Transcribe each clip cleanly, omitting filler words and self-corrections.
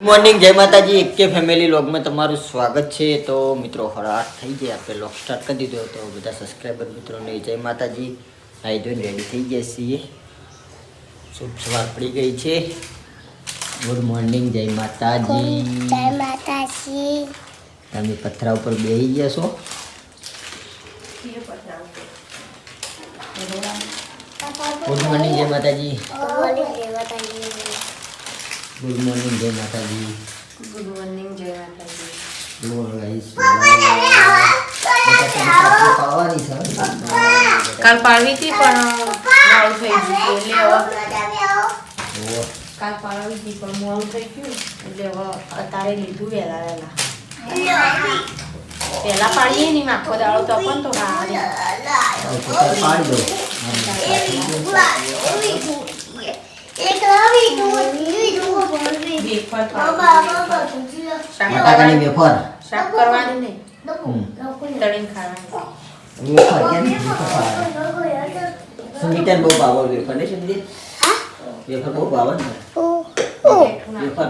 Morning જય માતાજી એક કે ફેમિલી લોગમાં તમારું સ્વાગત છે। તો મિત્રો હરાટ થઈ ગયા આપણે લોગ સ્ટાર્ટ કરી દીધો તો બધા સબસ્ક્રાઈબર મિત્રોને જય માતાજી। નાઈ ધોઈને રેડી થઈ ગયા છીએ, શુભ સવાર પડી ગઈ છે। ગુડ મોર્નિંગ જય માતાજી। જય માતાજી। તમે પથરા ઉપર બેસી ગયા છો? ગુડ મોર્નિંગ જય માતાજી। ગુડ મોર્નિંગ જય માતાજી। ગુડ મોર્નિંગ જય માતાજી। બોલ ગાઈસ પાવાની છે કાલ પાડવી હતી પણ મોડું થઈ ગયું એટલે હવે કાલ પાડવી હતી પણ મોડું થઈ ગયું એટલે હવે અત્યારે લીધું વહેલા પહેલા પાડીએ નહીં આખો દાડો તો પણ તો પાડી દો। બટાકાની વેફર શાક કરવાની નહીં તળીને ખાવાની વેફર કેમ સુમિતન બહુ ભાવે વેફર ને સુમિત વેફર બહુ ભાવે ને વેફર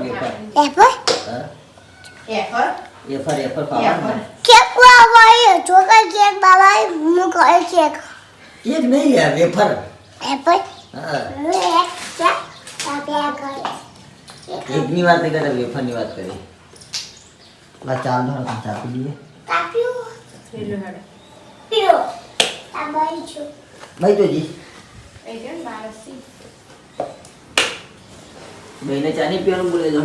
વેફર હા વેફર વેફર ભાવે કેક બાબાઈ ચોકા કેક બાબાઈ હું કહે કેક કેક નહીં યાર વેફર એપલ હા કેક આ કરે એકની વાત નહીં કરતા વેફરની વાત કરી। લા ચાલ ધરો ચા પી લઈએ। કાપ્યું પેલું હેડે પીરો બાબાઈ છો ભાઈ જોજી એ કેમ બારસી બેને ચા નહીં પીવાનું બોલે જો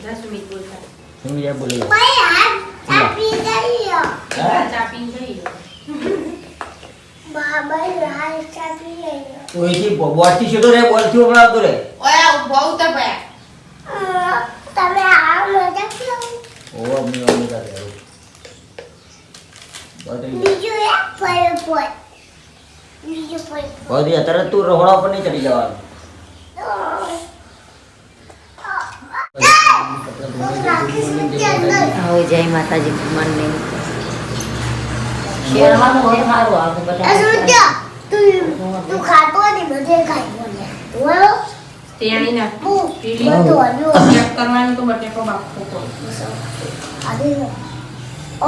10 મિનિટ બોલતા સુમિત બોલે ભાઈ આ કાપી ગયો ચા પીને જઈએ બાબાઈ રાહ કાપી ગયો તો એથી બોલથી સીધો રે બોલથી ઉભરાવતો રે ઓય બહુ તો ભાઈ તમે આ મજા કેવું ઓ અમ્મી કા દે બોડી બીજું એક ફળ ફળ બીજું ફળ બોડી અત્યારે તું રહોડા પર નહીં ચડી જવાનું। હવે જય માતાજી મનને શેરવાનું હોય સારું આવે બધા તું ખાતો નહીં બધે ખાઈ બોલ્યા તેણી ના હું પીલી બધું ચેક કરવાનું તો બટેકો બાફો તો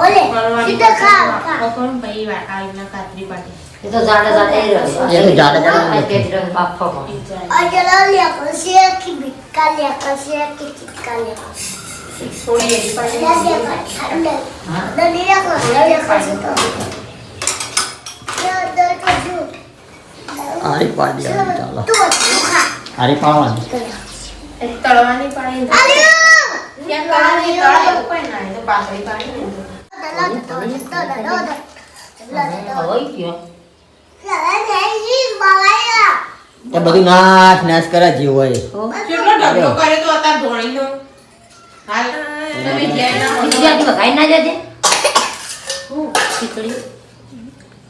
ઓલે સીધા ખા બાફો કોણ પછી વાટાવીને કાતરી પાટી એ તો જાડે જાડે એ તો જાડે જાડે તે જ રંગ બાફો અજલા લ્યા કશે કે બિક્કા લ્યા કશે કે ચિક્કા લ્યા થોડી એડી પાટી લ્યા દની લ્યા કશે તો આરી પાડી ચાલો તું ખા આરી પાડવાની એક તળવાની પાણી ક્યાં તળવાની તળાય તો કોઈ ના તો પાતળી પાણી ને હોય ગયો એ બધું નાશ નાશ કરે જીવ હોય કેટલો ઢગલો કરે તો અત્યારે ધોણીનો હાલ તમે જ્યાં ના હોય ગુજરાતી ખાઈ ના જજે ખીચડી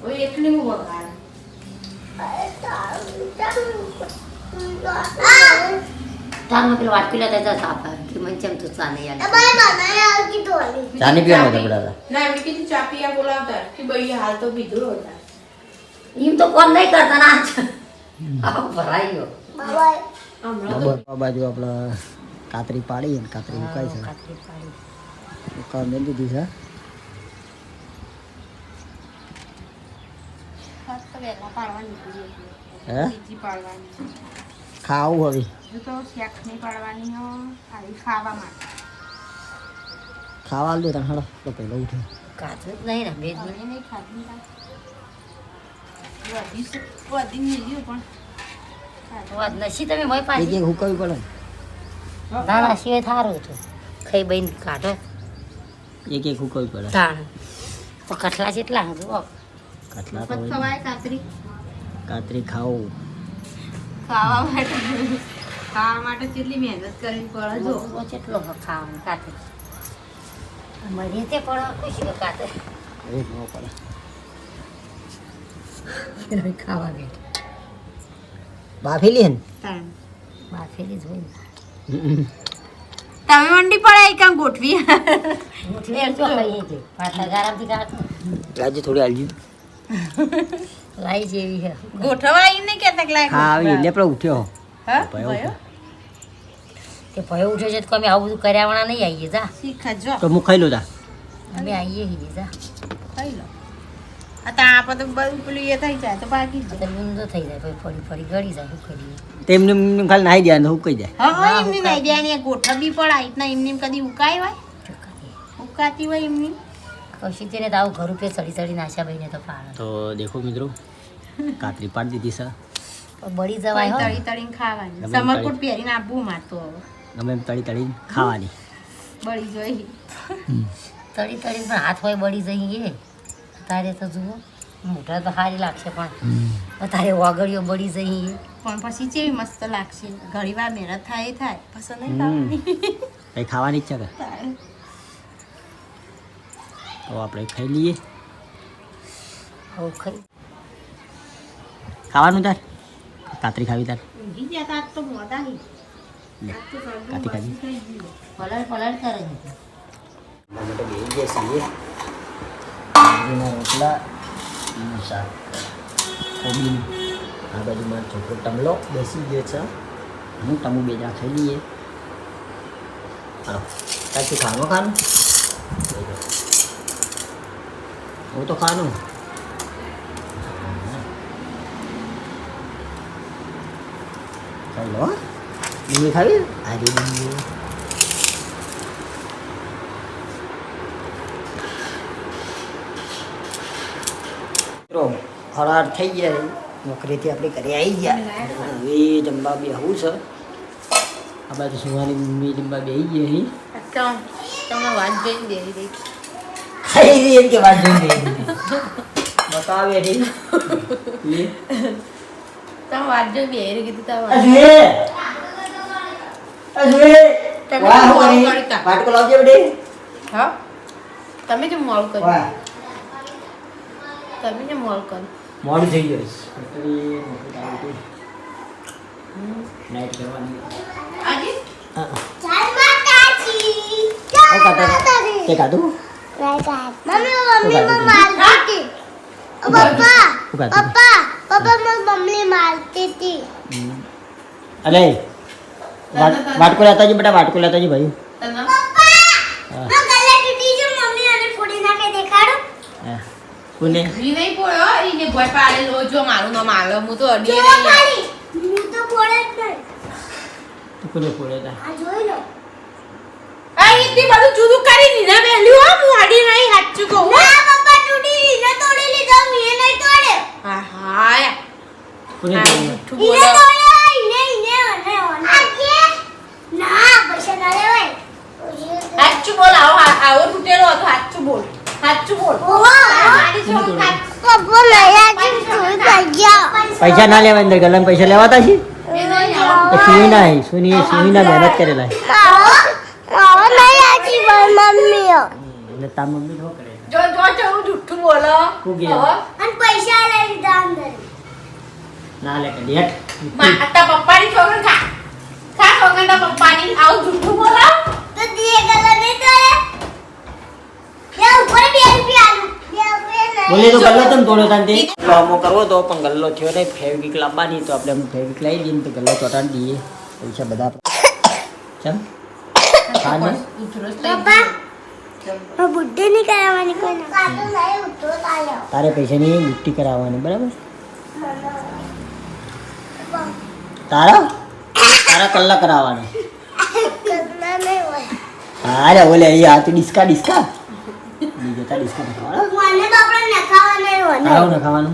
ઓય એટલી હું વગાડ તારમાં પેલો વાટકી લેતા હતા સાપા કે મને ચમ તું ચાલે યાર ચાની પીવાનું હતા બધા ના એમ કીધું ચાપિયા બોલાવતા કે ભાઈ હાલ તો બીધું હતા એમ તો કોણ નહીં કરતા ના આ ભરાઈ ગયો હમણાં તો આ બાજુ આપણે કાતરી પાડી અને કાતરી ઉકાઈ છે કાતરી પાડી ઉકાળ મેં દીધી છે ફક્ત વેલા પાડવાની હે બીજી પાડવાની ખાવું હવે જો તો શેકની પાડવાની હો આવી ખાવા માટે ખાવા દો તને હળો તો પહેલો ઉઠે કાતરી જ નહીં ને બે જ તમે નહીં ખાધી વધી મિલ્યું પણ વાત નસી તમે મોય એક પાછી એક હુકવી પડે ના ના સિવાય થારું હતું ખાઈ બહીને કાઢો એક એક હુકવી પડે તાણ તો કટલા જેટલા જુઓ કટલા તો મફત હોય. ખવાય કાતરી કાતરી ખાવું ખાવા માટે કેટલી મહેનત કરવી પડે જો જો કેટલો ખાવાનું કાતે મળીએ તે પણ ખુશી કે કાતે એક ન પડે ખાવા દે બાફેલી હે ને બાફેલી જ હોય ને તમે મંડી પડે કામ ગોઠવી મુઠલી જો ખાઈએ છે પાછા ગરમથી કાઢો આજે થોડી આલજી લાઈ જેવી છે ગોઠવા આવીને કેતા કે લાય હા આવી એટલે આપણે ઉઠ્યો હા ભયો. ભયો કે ભય ઉઠ્યો છે તો અમે આવું બધું કર્યાવાળા નહીં આવીએ જા શીખજો તો હું ખાઈ લઉં તા અમે આવીએ છીએ જા ખાઈ લો આ આપણે તો બધું પેલું એ થઈ જાય તો ભાગી જાય તો ઊંધો થઈ જાય પછી ફરી ફરી ગળી જાય શું કરીએ તેમને ખાલી નાહી દે હું કહી જાય હા એમની નહીં દેવાની ગોઠવી પડાય એટલા એમની કદી ઉકાય હોય ઉકાતી હોય એમની કૌશિક તેને તો આવું ઘર ઉપર ચડી ચડી નાશા ભાઈને તો પાડે તો દેખો મિત્રો કાતરી પાડી દીધી છે પણ બળી જવાય હો તળી તળીને ખાવાની ગમે સમરકોટ પહેરીને આપવું મારતો હવે ગમે એમ તળી તળીને ખાવાની બળી જોઈ તળી તળી પણ હાથ હોય બળી જઈએ તારે તો જુઓ મોટા તો સારી લાગશે પણ તારે વાગડીઓ બળી જઈએ પણ પછી કેવી મસ્ત લાગશે ઘણી વાર મહેનત થાય એ થાય પસંદ નહીં ખાવાની કઈ ખાવાની ઈચ્છા કર તો આપણે ખાઈ લઈએ હવે ખાઈ ખાવાનું તાર કાતરી ખાવી તાર ઊંઘી ગયા તા આજ તો મોડા હી લે કાતરી ખાવી પલળ પલળ કરે છે અમે તો બેસી ગયા છીએ બાજરીના રોટલા એનું શાક કોબીનું આ બાજુ મારો છોકરો ટમલો બેસી ગયો છે હું ટમું બે જણા ખાઈ લઈએ હાલો તાર તું ખાવાનું હું તો ખાવાનું ખાઈ લો ડુંગળી ખાવી આજે ડુંગળી ફરાર થઈ ગયા નોકરીથી આપણે ઘરે આવી ગયા હવે જમવા બેહવું છે આ બાજુ સુવાની મમ્મી જમવા બેસી ગઈ તમે વાત જોઈને બેસી રહી ખાઈ રહી એમ કે વાત જોઈ બતાવે રહી તમે વાત જોઈને બેસી રહી કીધું તમે વાટકો લાવજે બેટે હા તમે જે મોલ કર્યું વાહ તમે જે મોલ કર્યું મોડું થઈ ગયું નાઈટ કરવાની આજે હા ચાલ માતાજી હું ખાતા તે ખાધું મમ્મી મારતી પપ્પા મમ્મી મારતી હતી અલે વાટકો લેતા જી બેટા વાટકો લેતા જી ભાઈ તમે મેં ગલે તૂટી જો મમ્મી અને ફોડી નાખે દેખાડો હા કોને ઈ નહીં પડ્યો ઈને ભોય પાડેલો જો મારું નામ આલો હું તો અડી જો નહીં ખાલી હું તો ફોડે જ નહીં તું કોને ફોડે તા આ જોઈ લો આ ઈથી બધું જુદું કરી દીધા વેલ્યુ હો હું અડી નહીં સાચું કહું ના પપ્પા તૂટી લીધો તોડી લીધો મેં નહીં તોડે હા હા કોને આ ફોડે જુઠ્ઠું ઈને બોલો તોડ્યો ઈને આજે ના પૈસા ના લેવાય સાચું બોલ આવો તૂટેલો હતો સાચું બોલ મારી છોકરી પપ્પા લયા પૈસા ના લેવા અંદર ગલામાં પૈસા લેવાતા છે એ નહીં આવો તો સુઈ ના સુઈના મહેનત કરેલા મમ્મી એટલે તાર મમ્મી નો કરે જો હું જુઠ્ઠું બોલો હું કે? હવે અને પૈસા લઈ લીધા અંદર ના લે કે લેટ તારા પપ્પાની છોકરી ખા છોકરીના પપ્પાની આવું જુઠ્ઠું બોલો તો દિયે ગલા નહીં તોડે લે ઉપર 2 રૂપિયા આલુ 2 રૂપિયા નહીં બોલે તો ગલ્લો તમ તોડ્યો તાન તે અમો કરવો તો પણ ગલ્લો થયો નહીં ફેવિક લાવવાની તો આપણે ફેવિક લઈ દઈએ તો ગલ્લો ચોટાડી દઈએ પૈસા બધા ચમ ખાને પપ્પા બુદ્ધિ નહીં કરાવવાની કોઈ કાતો નહીં ઉઠો તાલ્યો તારે પૈસાની બુટ્ટી કરાવવાની બરાબર તારા કલાક કરાવવાની કરના નહીં હોય અરે બોલે અહીંયા આ તો ડિસ્કા બીજે તા ડિસ્કા નખાવા મને તો આપણે નખાવા નહીં હોય તારો નખાવાનું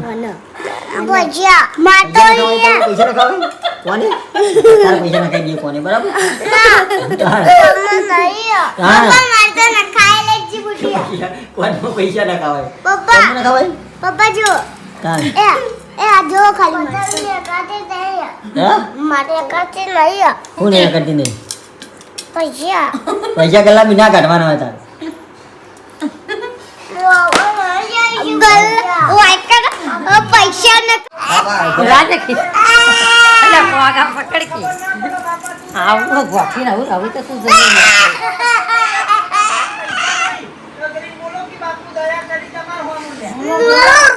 ભજીયા માતો પૈસા નખાવે કોને તારા પૈસા નખાઈ દઈએ કોને બરાબર હા કોને પૈસા નખાવાય પપ્પા કોને નખાવાય પપ્પા જો કાં એ આ જો ખાલી હા માટે કાતે નહીં કોને કરતી નહીં પૈસા પૈસા ગલ્લા બી ના કાઢવાના હોય તારે પૈસા ને રાજા કી અલા કોગા પકડ કી આવું ગોઠી ના હવે તો તું જઈ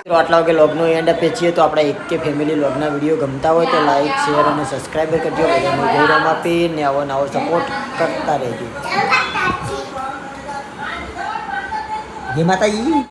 તો આટલા વાગે લોગનો એન્ડ આપીએ છીએ. તો આપણા એક કે ફેમિલી લોગના વિડીયો ગમતા હોય તો લાઈક શેર અને સબસ્ક્રાઈબ કરજો. બધાને જય રામ આપીને આવો નવો સપોર્ટ કરતા રહેજો. જય માતાજી.